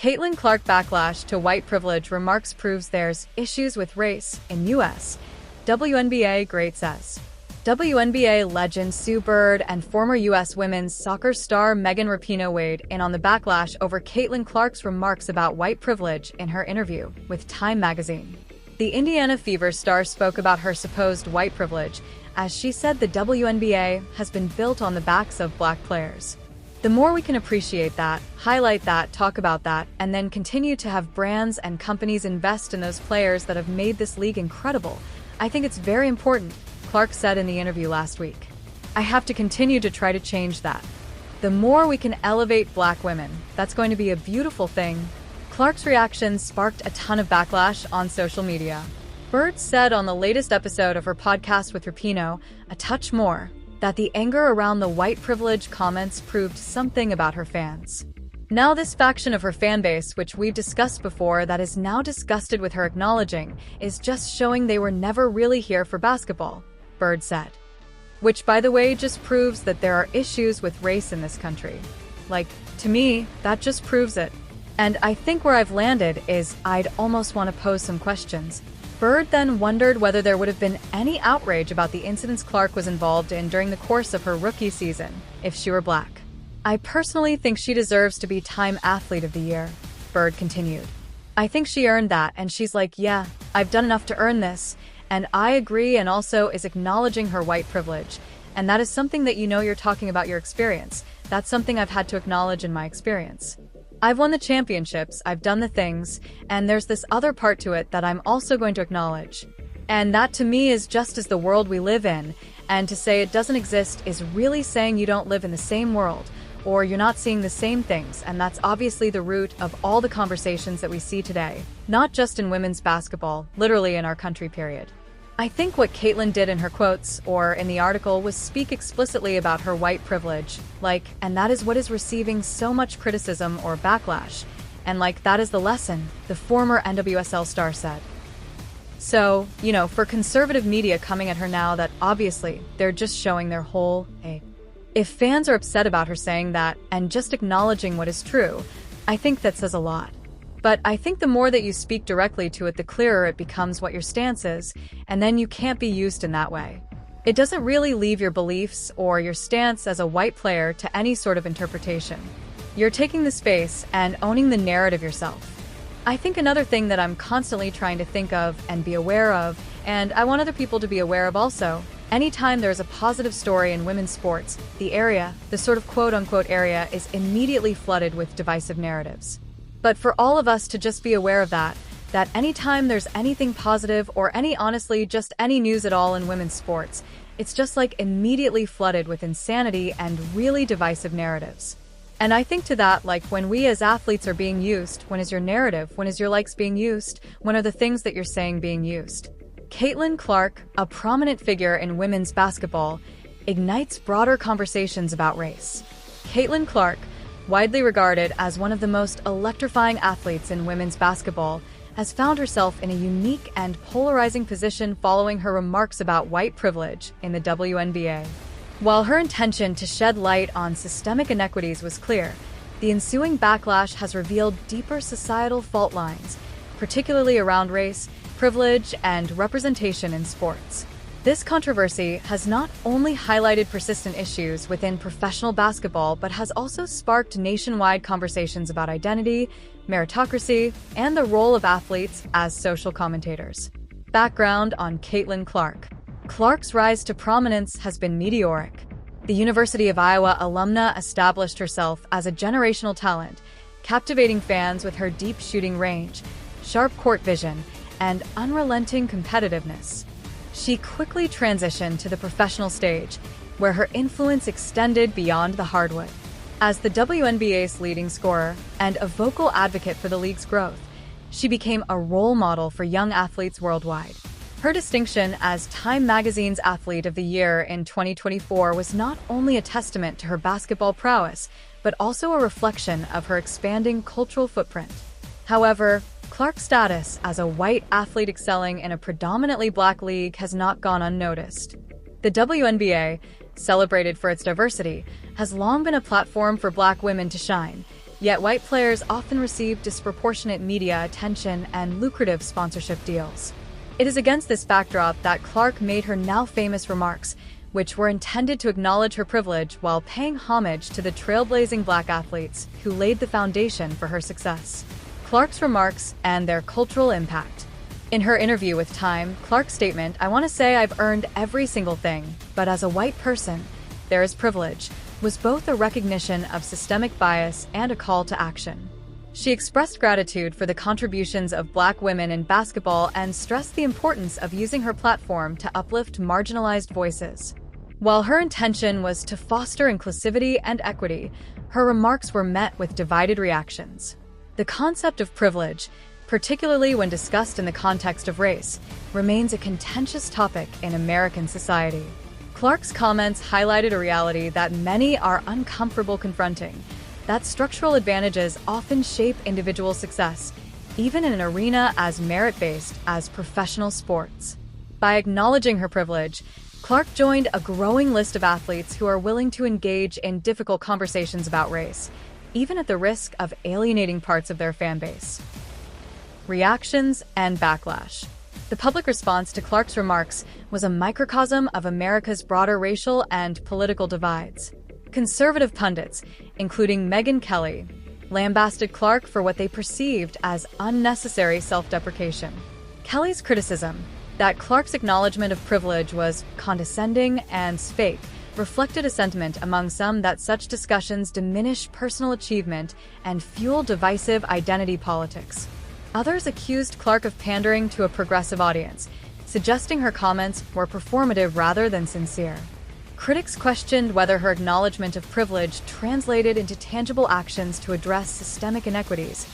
Caitlin Clark backlash to white privilege remarks proves there's issues with race in U.S. WNBA great says. WNBA legend Sue Bird and former U.S. women's soccer star Megan Rapinoe weighed in on the backlash over Caitlin Clark's remarks about white privilege in her interview with Time magazine. The Indiana Fever star spoke about her supposed white privilege, as she said the WNBA has been built on the backs of black players. The more we can appreciate that, highlight that, talk about that, and then continue to have brands and companies invest in those players that have made this league incredible, I think it's very important, Clark said in the interview last week. I have to continue to try to change that. The more we can elevate black women, that's going to be a beautiful thing. Clark's reaction sparked a ton of backlash on social media. Bird said on the latest episode of her podcast with Rapinoe, A Touch More, that the anger around the white privilege comments proved something about her fans. Now this faction of her fanbase, which we've discussed before, that is now disgusted with her acknowledging, is just showing they were never really here for basketball, Bird said. Which, by the way, just proves that there are issues with race in this country. Like, to me, that just proves it. And I think where I've landed is I'd almost want to pose some questions. Bird then wondered whether there would have been any outrage about the incidents Clark was involved in during the course of her rookie season, if she were black. I personally think she deserves to be Time Athlete of the Year, Bird continued. I think she earned that, and she's like, yeah, I've done enough to earn this, and I agree, and also is acknowledging her white privilege. And that is something that you're talking about your experience. That's something I've had to acknowledge in my experience. I've won the championships, I've done the things, and there's this other part to it that I'm also going to acknowledge. And that to me is just as the world we live in, and to say it doesn't exist is really saying you don't live in the same world, or you're not seeing the same things, and that's obviously the root of all the conversations that we see today, not just in women's basketball, literally in our country, period. I think what Caitlin did in her quotes, or in the article, was speak explicitly about her white privilege, and that is what is receiving so much criticism or backlash, and that is the lesson, the former NWSL star said. So, for conservative media coming at her now, that obviously they're just showing their whole A. If fans are upset about her saying that, and just acknowledging what is true, I think that says a lot. But I think the more that you speak directly to it, the clearer it becomes what your stance is, and then you can't be used in that way. It doesn't really leave your beliefs or your stance as a white player to any sort of interpretation. You're taking the space and owning the narrative yourself. I think another thing that I'm constantly trying to think of and be aware of, and I want other people to be aware of also, anytime there's a positive story in women's sports, the sort of quote-unquote area, is immediately flooded with divisive narratives. But for all of us to just be aware of that anytime there's anything positive or honestly just any news at all in women's sports, it's just immediately flooded with insanity and really divisive narratives. And I think to that, when we as athletes are being used, when is your narrative, when is your likes being used, when are the things that you're saying being used? Caitlin Clark, a prominent figure in women's basketball, ignites broader conversations about race. Caitlin Clark, widely regarded as one of the most electrifying athletes in women's basketball, has found herself in a unique and polarizing position following her remarks about white privilege in the WNBA. While her intention to shed light on systemic inequities was clear, the ensuing backlash has revealed deeper societal fault lines, particularly around race, privilege, and representation in sports. This controversy has not only highlighted persistent issues within professional basketball, but has also sparked nationwide conversations about identity, meritocracy, and the role of athletes as social commentators. Background on Caitlin Clark. Clark's rise to prominence has been meteoric. The University of Iowa alumna established herself as a generational talent, captivating fans with her deep shooting range, sharp court vision, and unrelenting competitiveness. She quickly transitioned to the professional stage, where her influence extended beyond the hardwood. As the WNBA's leading scorer and a vocal advocate for the league's growth, she became a role model for young athletes worldwide. Her distinction as Time Magazine's Athlete of the Year in 2024 was not only a testament to her basketball prowess, but also a reflection of her expanding cultural footprint. However, Clark's status as a white athlete excelling in a predominantly black league has not gone unnoticed. The WNBA, celebrated for its diversity, has long been a platform for black women to shine, Yet white players often receive disproportionate media attention and lucrative sponsorship deals. It is against this backdrop that Clark made her now famous remarks, which were intended to acknowledge her privilege while paying homage to the trailblazing black athletes who laid the foundation for her success. Clark's remarks and their cultural impact. In her interview with Time, Clark's statement, "I want to say I've earned every single thing, but as a white person, there is privilege," was both a recognition of systemic bias and a call to action. She expressed gratitude for the contributions of black women in basketball and stressed the importance of using her platform to uplift marginalized voices. While her intention was to foster inclusivity and equity, her remarks were met with divided reactions. The concept of privilege, particularly when discussed in the context of race, remains a contentious topic in American society. Clark's comments highlighted a reality that many are uncomfortable confronting, that structural advantages often shape individual success, even in an arena as merit-based as professional sports. By acknowledging her privilege, Clark joined a growing list of athletes who are willing to engage in difficult conversations about race, even at the risk of alienating parts of their fan base. Reactions and backlash. The public response to Clark's remarks was a microcosm of America's broader racial and political divides. Conservative pundits, including Megyn Kelly, lambasted Clark for what they perceived as unnecessary self-deprecation. Kelly's criticism, that Clark's acknowledgement of privilege was condescending and fake, reflected a sentiment among some that such discussions diminish personal achievement and fuel divisive identity politics. Others accused Clark of pandering to a progressive audience, suggesting her comments were performative rather than sincere. Critics questioned whether her acknowledgement of privilege translated into tangible actions to address systemic inequities,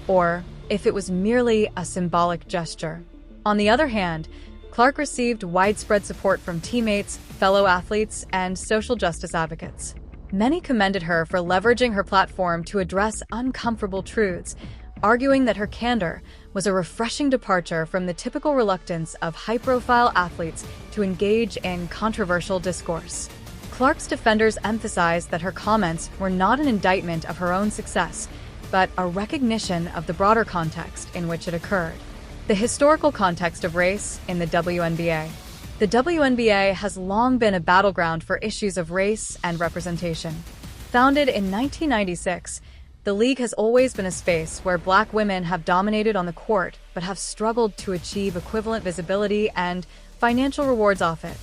or if it was merely a symbolic gesture. On the other hand, Clark received widespread support from teammates, fellow athletes, and social justice advocates. Many commended her for leveraging her platform to address uncomfortable truths, arguing that her candor was a refreshing departure from the typical reluctance of high-profile athletes to engage in controversial discourse. Clark's defenders emphasized that her comments were not an indictment of her own success, but a recognition of the broader context in which it occurred. The historical context of race in the WNBA. The WNBA has long been a battleground for issues of race and representation. Founded in 1996, the league has always been a space where black women have dominated on the court but have struggled to achieve equivalent visibility and financial rewards off it.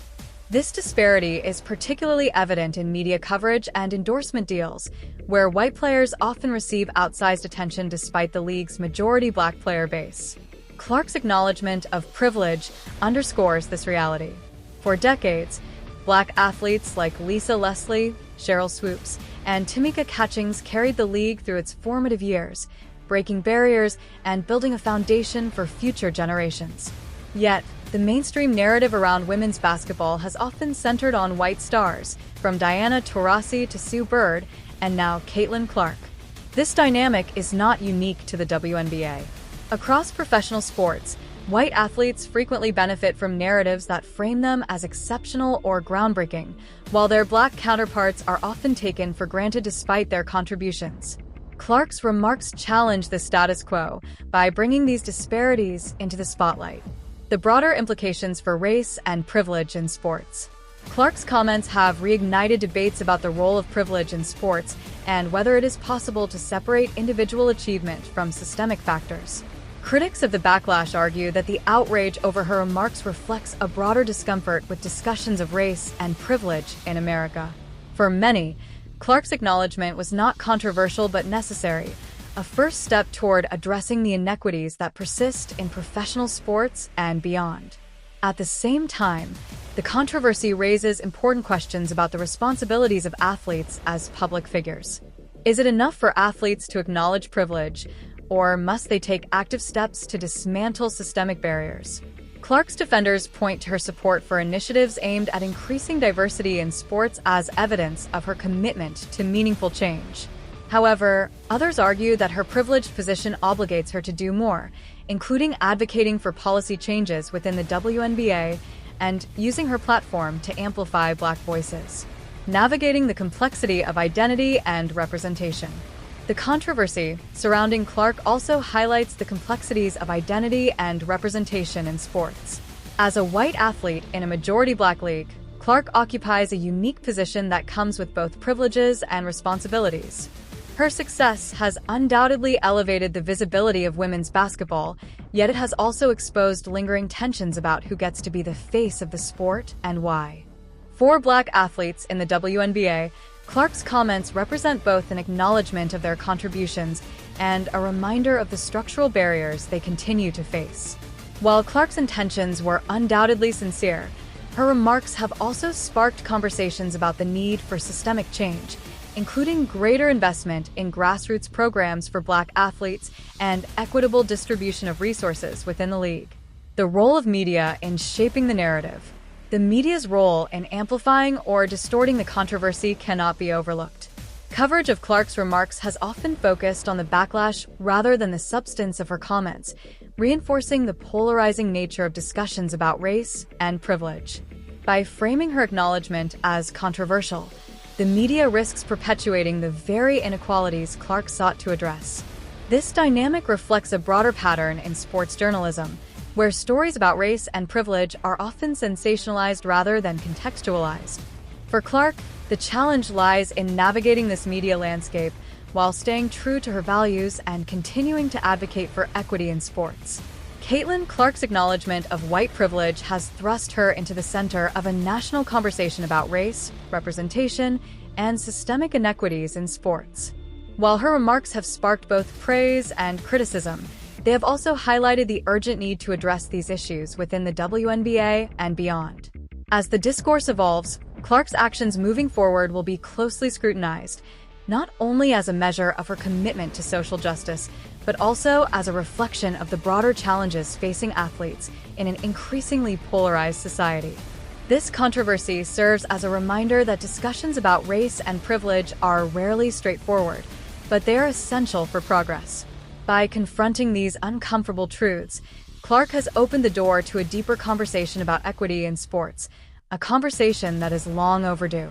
This disparity is particularly evident in media coverage and endorsement deals, where white players often receive outsized attention despite the league's majority black player base. Clark's acknowledgement of privilege underscores this reality. For decades, black athletes like Lisa Leslie, Cheryl Swoops, and Tamika Catchings carried the league through its formative years, breaking barriers and building a foundation for future generations. Yet, the mainstream narrative around women's basketball has often centered on white stars, from Diana Taurasi to Sue Bird, and now Caitlin Clark. This dynamic is not unique to the WNBA. Across professional sports, white athletes frequently benefit from narratives that frame them as exceptional or groundbreaking, while their black counterparts are often taken for granted despite their contributions. Clark's remarks challenge the status quo by bringing these disparities into the spotlight. The broader implications for race and privilege in sports. Clark's comments have reignited debates about the role of privilege in sports and whether it is possible to separate individual achievement from systemic factors. Critics of the Backlash argue that the outrage over her remarks reflects a broader discomfort with discussions of race and privilege in America. For many, Clark's acknowledgement was not controversial but necessary, a first step toward addressing the inequities that persist in professional sports and beyond. At the same time, the controversy raises important questions about the responsibilities of athletes as public figures. Is it enough for athletes to acknowledge privilege, or must they take active steps to dismantle systemic barriers? Clark's defenders point to her support for initiatives aimed at increasing diversity in sports as evidence of her commitment to meaningful change. However, others argue that her privileged position obligates her to do more, including advocating for policy changes within the WNBA and using her platform to amplify Black voices. Navigating the complexity of identity and representation. The controversy surrounding Clark also highlights the complexities of identity and representation in sports. As a white athlete in a majority black league, Clark occupies a unique position that comes with both privileges and responsibilities. Her success has undoubtedly elevated the visibility of women's basketball, yet it has also exposed lingering tensions about who gets to be the face of the sport and why. For black athletes in the WNBA, Clark's comments represent both an acknowledgement of their contributions and a reminder of the structural barriers they continue to face. While Clark's intentions were undoubtedly sincere, her remarks have also sparked conversations about the need for systemic change, including greater investment in grassroots programs for black athletes and equitable distribution of resources within the league. The role of media in shaping the narrative. The media's role in amplifying or distorting the controversy cannot be overlooked. Coverage of Clark's remarks has often focused on the backlash rather than the substance of her comments, reinforcing the polarizing nature of discussions about race and privilege. By framing her acknowledgement as controversial, the media risks perpetuating the very inequalities Clark sought to address. This dynamic reflects a broader pattern in sports journalism, where stories about race and privilege are often sensationalized rather than contextualized. For Clark, the challenge lies in navigating this media landscape while staying true to her values and continuing to advocate for equity in sports. Caitlin Clark's acknowledgement of white privilege has thrust her into the center of a national conversation about race, representation, and systemic inequities in sports. While her remarks have sparked both praise and criticism, they have also highlighted the urgent need to address these issues within the WNBA and beyond. As the discourse evolves, Clark's actions moving forward will be closely scrutinized, not only as a measure of her commitment to social justice, but also as a reflection of the broader challenges facing athletes in an increasingly polarized society. This controversy serves as a reminder that discussions about race and privilege are rarely straightforward, but they are essential for progress. By confronting these uncomfortable truths, Clark has opened the door to a deeper conversation about equity in sports, a conversation that is long overdue.